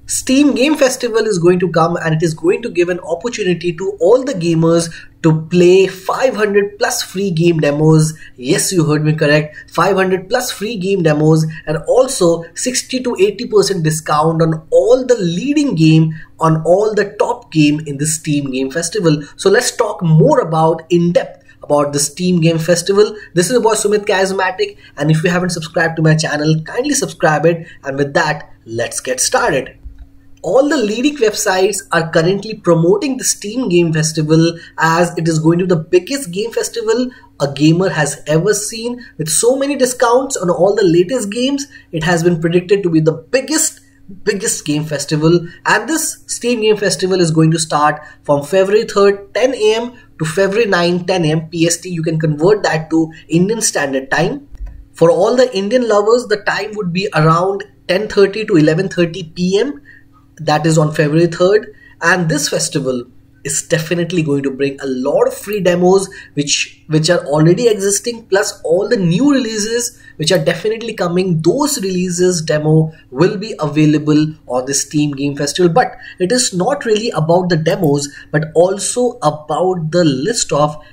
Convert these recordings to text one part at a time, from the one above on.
Steam Game Festival is going to come and it is going to give an opportunity to all the gamers to play 500 plus free game demos. Yes, you heard me correct. 500 plus free game demos and also 60 to 80% discount on all the leading game, on all the top game in the Steam Game Festival. So let's talk more about in depth about the Steam Game Festival. This is your boy Sumit Charismatic, and if you haven't subscribed to my channel, kindly subscribe it. And with that, let's get started. All the leading websites are currently promoting the Steam Game Festival as it is going to be the biggest game festival a gamer has ever seen, with so many discounts on all the latest games. It has been predicted to be the biggest game festival, and this Steam Game Festival is going to start from February 3rd 10 am to February 9 10 am PST. You can convert that to Indian Standard Time. For all the Indian lovers, the time would be around 10:30 to 11:30 PM. That is on February 3rd, and this festival is definitely going to bring a lot of free demos which are already existing, plus all the new releases which are definitely coming. Those releases demo will be available on the Steam Game Festival, but it is not really about the demos but also about the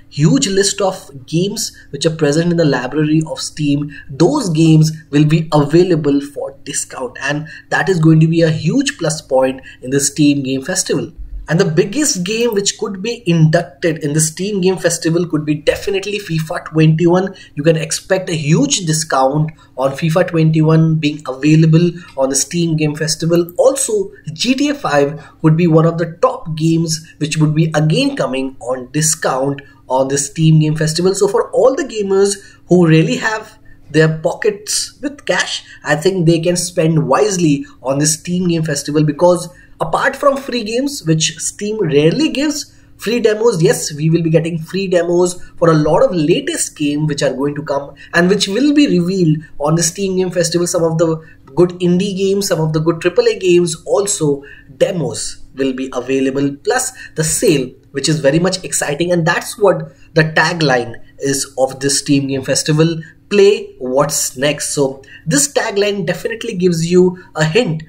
huge list of games which are present in the library of Steam. Those games will be available for discount, and that is going to be a huge plus point in the Steam Game Festival. And the biggest game which could be inducted in the Steam Game Festival could be definitely FIFA 21. You can expect a huge discount on FIFA 21 being available on the Steam Game Festival. Also, GTA 5 would be one of the top games which would be again coming on discount on the Steam Game Festival. So for all the gamers who really have their pockets with cash, I think they can spend wisely on the Steam Game Festival, because apart from free games, which Steam rarely gives free demos, yes, we will be getting free demos for a lot of latest games which are going to come and which will be revealed on the Steam Game Festival. Some of the good indie games, some of the good AAA games, also demos will be available, plus the sale, which is very much exciting. And that's what the tagline is of this Steam Game Festival: play what's next. So this tagline definitely gives you a hint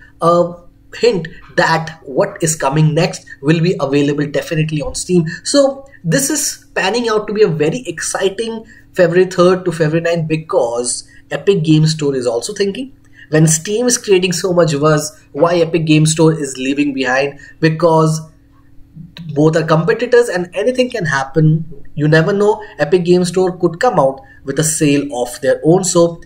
that what is coming next will be available definitely on Steam. So this is panning out to be a very exciting February 3rd to February 9th, because Epic Game Store is also thinking. When Steam is creating so much buzz, why Epic Game Store is leaving behind? Because both are competitors and anything can happen. You never know, Epic Game Store could come out with a sale of their own. So,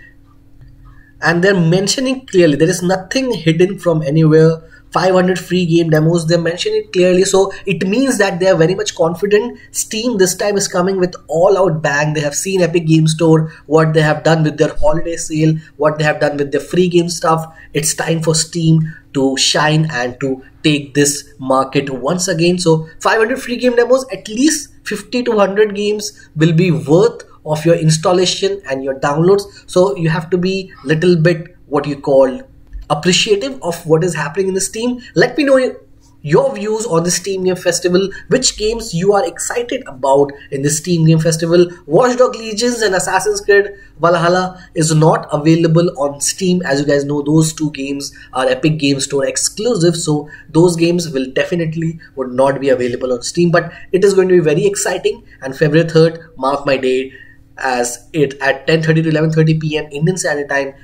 and they're mentioning clearly, there is nothing hidden from anywhere. 500 free game demos, they mention it clearly. So it means that they are very much confident. Steam this time is coming with all out bang. They have seen Epic Game Store, what they have done with their holiday sale, what they have done with their free game stuff. It's time for Steam to shine and to take this market once again. So 500 free game demos, at least 50 to 100 games will be worth of your installation and your downloads. So you have to be little bit what you call appreciative of what is happening in the Steam. Let me know your views on the Steam Game Festival, which games you are excited about in the Steam Game Festival. Watch Dogs Legions and Assassin's Creed Valhalla is not available on Steam. As you guys know, those two games are Epic Game Store exclusive, so those games will definitely would not be available on Steam. But it is going to be very exciting, and February 3rd, mark my day, as it at 10:30 to 11:30 PM Indian Standard Time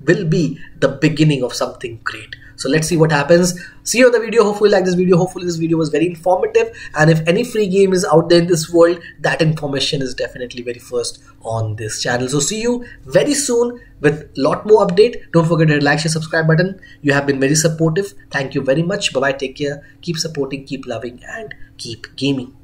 will be the beginning of something great. So let's see what happens. See you on the video. Hopefully you like this video. Hopefully this video was very informative, and if any free game is out there in this world, that information is definitely very first on this channel. So see you very soon with lot more update. Don't forget to like, share, subscribe button. You have been very supportive. Thank you very much. Bye bye, take care, keep supporting, keep loving, and keep gaming.